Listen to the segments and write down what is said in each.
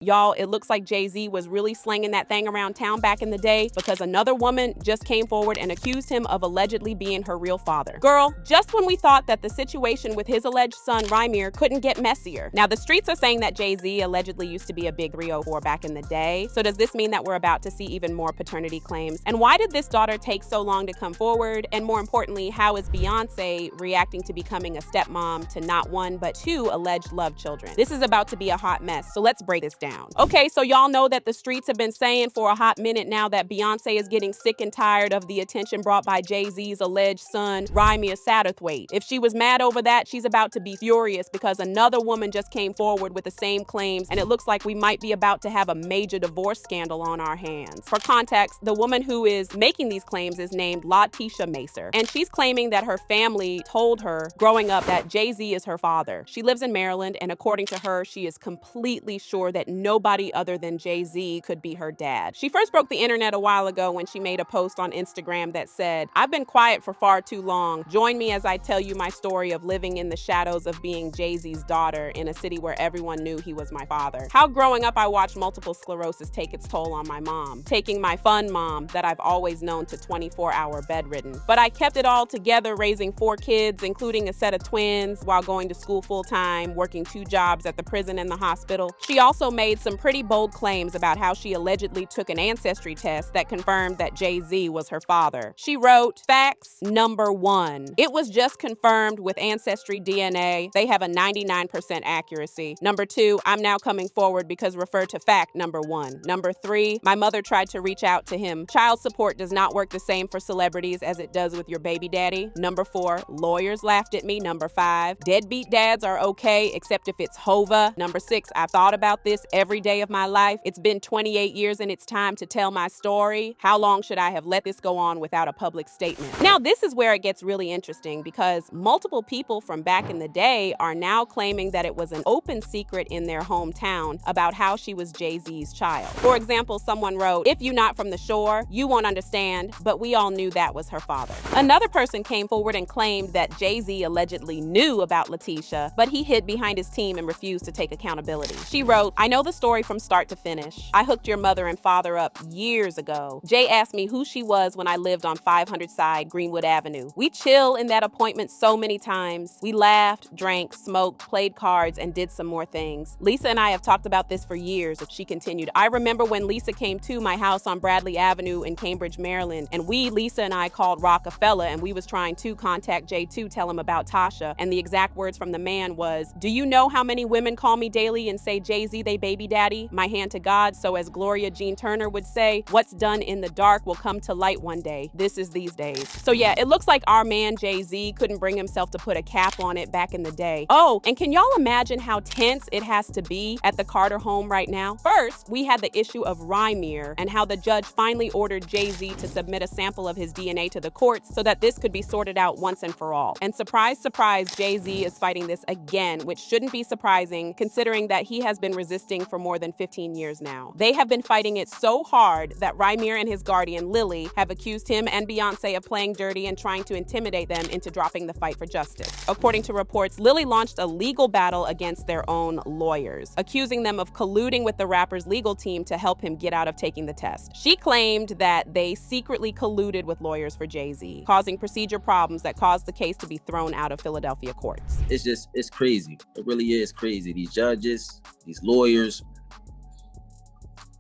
Y'all, it looks like Jay-Z was really slanging that thing around town back in the day because another woman just came forward and accused him of allegedly being her real father. Girl, just when we thought that the situation with his alleged son Rymir couldn't get messier. Now, the streets are saying that Jay-Z allegedly used to be a big 304 back in the day. So does this mean that we're about to see even more paternity claims? And why did this daughter take so long to come forward? And more importantly, how is Beyonce reacting to becoming a stepmom to not one, but two alleged love children? This is about to be a hot mess, so let's break this down. Okay, so y'all know that the streets have been saying for a hot minute now that Beyonce is getting sick and tired of the attention brought by Jay-Z's alleged son, Rymir Satterthwaite. If she was mad over that, she's about to be furious because another woman just came forward with the same claims, and it looks like we might be about to have a major divorce scandal on our hands. For context, the woman who is making these claims is named Letitia Macer, and she's claiming that her family told her growing up that Jay-Z is her father. She lives in Maryland, and according to her, she is completely sure that nobody other than Jay-Z could be her dad. She first broke the internet a while ago when she made a post on Instagram that said, "I've been quiet for far too long. Join me as I tell you my story of living in the shadows of being Jay-Z's daughter in a city where everyone knew he was my father. How growing up I watched multiple sclerosis take its toll on my mom, taking my fun mom that I've always known to 24-hour bedridden. But I kept it all together raising 4 kids, including a set of twins, while going to school full-time, working 2 jobs at the prison and the hospital." She also made some pretty bold claims about how she allegedly took an ancestry test that confirmed that Jay-Z was her father. She wrote, "Facts number 1. It was just confirmed with Ancestry DNA. They have a 99% accuracy. Number 2, I'm now coming forward because refer to fact number 1. Number 3, my mother tried to reach out to him. Child support does not work the same for celebrities as it does with your baby daddy. Number 4, lawyers laughed at me. Number 5, deadbeat dads are okay except if it's Hova. Number 6, I thought about this every day of my life. It's been 28 years and it's time to tell my story. How long should I have let this go on without a public statement?" Now, this is where it gets really interesting because multiple people from back in the day are now claiming that it was an open secret in their hometown about how she was Jay-Z's child. For example, someone wrote, "If you're not from the shore, you won't understand, but we all knew that was her father." Another person came forward and claimed that Jay-Z allegedly knew about Letitia, but he hid behind his team and refused to take accountability. She wrote, "I know the story from start to finish. I hooked your mother and father up years ago. Jay asked me who she was when I lived on 500 Side Greenwood Avenue. We chill in that appointment so many times. We laughed, drank, smoked, played cards, and did some more things. Lisa and I have talked about this for years." She continued, "I remember when Lisa came to my house on Bradley Avenue in Cambridge, Maryland, and Lisa and I called Rockefeller, and we was trying to contact Jay to tell him about Tasha, and the exact words from the man was, 'Do you know how many women call me daily and say Jay-Z they baby daddy? My hand to God, so as Gloria Jean Turner would say, what's done in the dark will come to light one day. This is these days.'" So yeah, it looks like our man Jay-Z couldn't bring himself to put a cap on it back in the day. Oh, and can y'all imagine how tense it has to be at the Carter home right now? First, we had the issue of Rymir and how the judge finally ordered Jay-Z to submit a sample of his DNA to the courts so that this could be sorted out once and for all. And surprise, surprise, Jay-Z is fighting this again, which shouldn't be surprising considering that he has been resisting for more than 15 years now. They have been fighting it so hard that Rymir and his guardian, Lily, have accused him and Beyonce of playing dirty and trying to intimidate them into dropping the fight for justice. According to reports, Lily launched a legal battle against their own lawyers, accusing them of colluding with the rapper's legal team to help him get out of taking the test. She claimed that they secretly colluded with lawyers for Jay-Z, causing procedure problems that caused the case to be thrown out of Philadelphia courts. It's crazy. It really is crazy. These judges, these lawyers,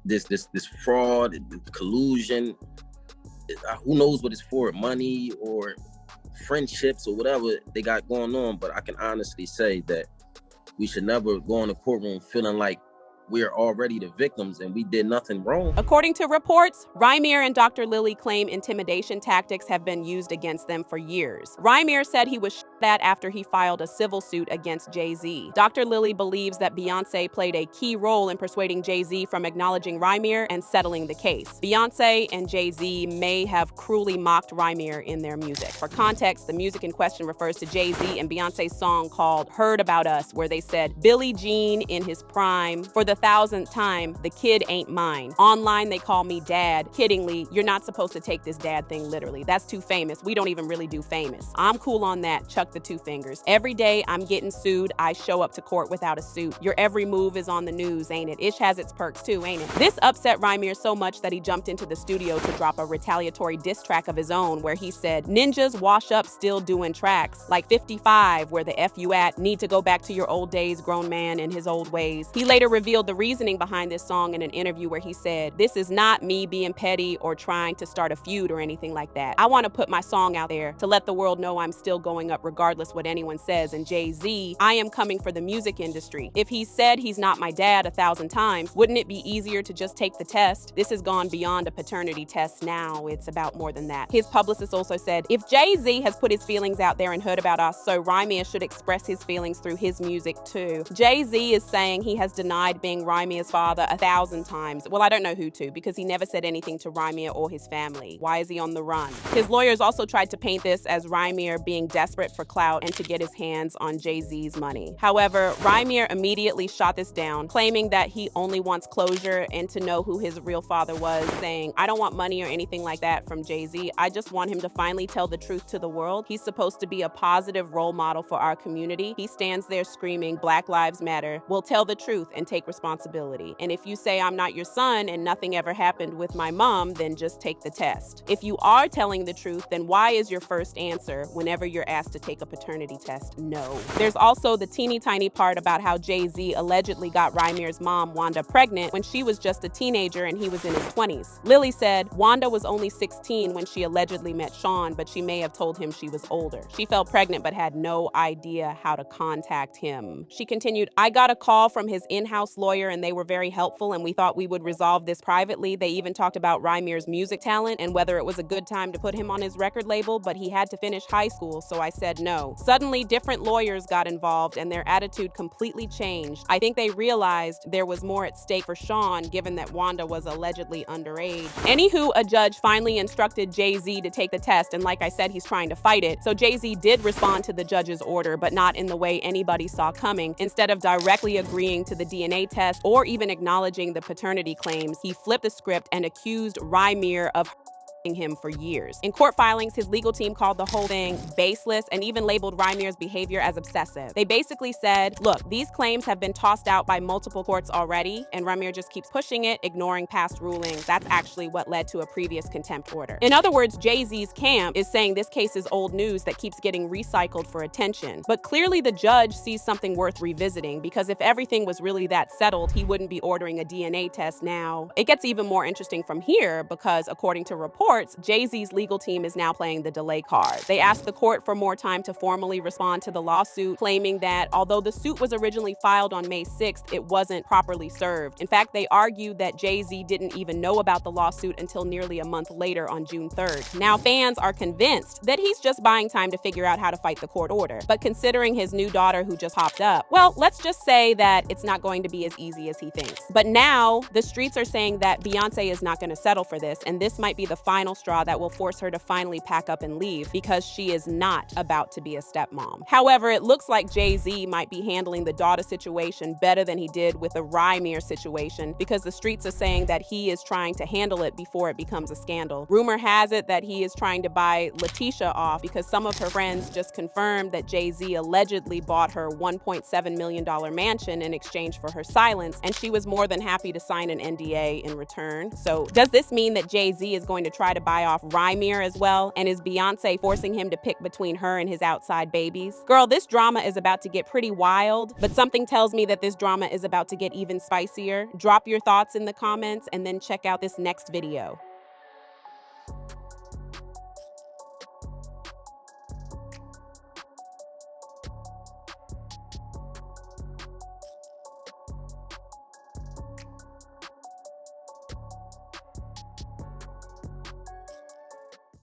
this fraud, collusion, who knows what it's for, money or friendships or whatever they got going on. But I can honestly say that we should never go in the courtroom feeling like we're already the victims and we did nothing wrong. According to reports, Rymir and Dr. Lily claim intimidation tactics have been used against them for years. Rymir said he was shot at after he filed a civil suit against Jay-Z. Dr. Lily believes that Beyonce played a key role in persuading Jay-Z from acknowledging Rymir and settling the case. Beyonce and Jay-Z may have cruelly mocked Rymir in their music. For context, the music in question refers to Jay-Z and Beyonce's song called "Heard About Us," where they said, "Billie Jean in his prime, for the 1,000th time, the kid ain't mine. Online, they call me dad. Kiddingly, you're not supposed to take this dad thing literally. That's too famous. We don't even really do famous. I'm cool on that. Chuck stuck the two fingers. Every day I'm getting sued, I show up to court without a suit. Your every move is on the news, ain't it? Ish has its perks too, ain't it? This upset Rymir so much that he jumped into the studio to drop a retaliatory diss track of his own where he said, "Ninjas wash up still doing tracks, like 55, where the F you at, need to go back to your old days, grown man in his old ways." He later revealed the reasoning behind this song in an interview where he said, "This is not me being petty or trying to start a feud or anything like that. I want to put my song out there to let the world know I'm still going up regardless what anyone says, and Jay-Z, I am coming for the music industry. If he said he's not my dad 1,000 times, wouldn't it be easier to just take the test? This has gone beyond a paternity test now. It's about more than that." His publicist also said, "If Jay-Z has put his feelings out there and heard about us, so Rymir should express his feelings through his music too." Jay-Z is saying he has denied being Rymir's father 1,000 times. Well, I don't know who to, because he never said anything to Rymir or his family. Why is he on the run? His lawyers also tried to paint this as Rymir being desperate for clout and to get his hands on Jay-Z's money. However, Rymir immediately shot this down, claiming that he only wants closure and to know who his real father was, saying, "I don't want money or anything like that from Jay-Z. I just want him to finally tell the truth to the world. He's supposed to be a positive role model for our community. He stands there screaming, 'Black Lives Matter.' Well, tell the truth and take responsibility. And if you say I'm not your son and nothing ever happened with my mom, then just take the test. If you are telling the truth, then why is your first answer whenever you're asked to take a paternity test, no?" There's also the teeny tiny part about how Jay-Z allegedly got Rymir's mom, Wanda, pregnant when she was just a teenager and he was in his 20s. Lily said, "Wanda was only 16 when she allegedly met Sean, but she may have told him she was older. She felt pregnant but had no idea how to contact him." She continued, "I got a call from his in-house lawyer and they were very helpful and we thought we would resolve this privately. They even talked about Rymir's music talent and whether it was a good time to put him on his record label, but he had to finish high school, so I said no. Suddenly, different lawyers got involved and their attitude completely changed. I think they realized there was more at stake for Sean, given that Wanda was allegedly underage." Anywho, a judge finally instructed Jay-Z to take the test, and like I said, he's trying to fight it. So Jay-Z did respond to the judge's order, but not in the way anybody saw coming. Instead of directly agreeing to the DNA test or even acknowledging the paternity claims, he flipped the script and accused Rymir of him for years. In court filings, his legal team called the whole thing baseless and even labeled Rymir's behavior as obsessive. They basically said, look, these claims have been tossed out by multiple courts already, and Rymir just keeps pushing it, ignoring past rulings. That's actually what led to a previous contempt order. In other words, Jay-Z's camp is saying this case is old news that keeps getting recycled for attention. But clearly the judge sees something worth revisiting, because if everything was really that settled, he wouldn't be ordering a DNA test now. It gets even more interesting from here because, according to reports, Jay-Z's legal team is now playing the delay card. They asked the court for more time to formally respond to the lawsuit, claiming that although the suit was originally filed on May 6th, it wasn't properly served. In fact, they argued that Jay-Z didn't even know about the lawsuit until nearly a month later on June 3rd. Now, fans are convinced that he's just buying time to figure out how to fight the court order. But considering his new daughter who just hopped up, well, let's just say that it's not going to be as easy as he thinks. But now, the streets are saying that Beyonce is not going to settle for this, and this might be the final straw that will force her to finally pack up and leave, because she is not about to be a stepmom. However, it looks like Jay-Z might be handling the daughter situation better than he did with the Rymir situation, because the streets are saying that he is trying to handle it before it becomes a scandal. Rumor has it that he is trying to buy Letitia off, because some of her friends just confirmed that Jay-Z allegedly bought her $1.7 million mansion in exchange for her silence, and she was more than happy to sign an NDA in return. So does this mean that Jay-Z is going to try to buy off Rymir as well? And is Beyonce forcing him to pick between her and his outside babies? Girl, this drama is about to get pretty wild, but something tells me that this drama is about to get even spicier. Drop your thoughts in the comments and then check out this next video.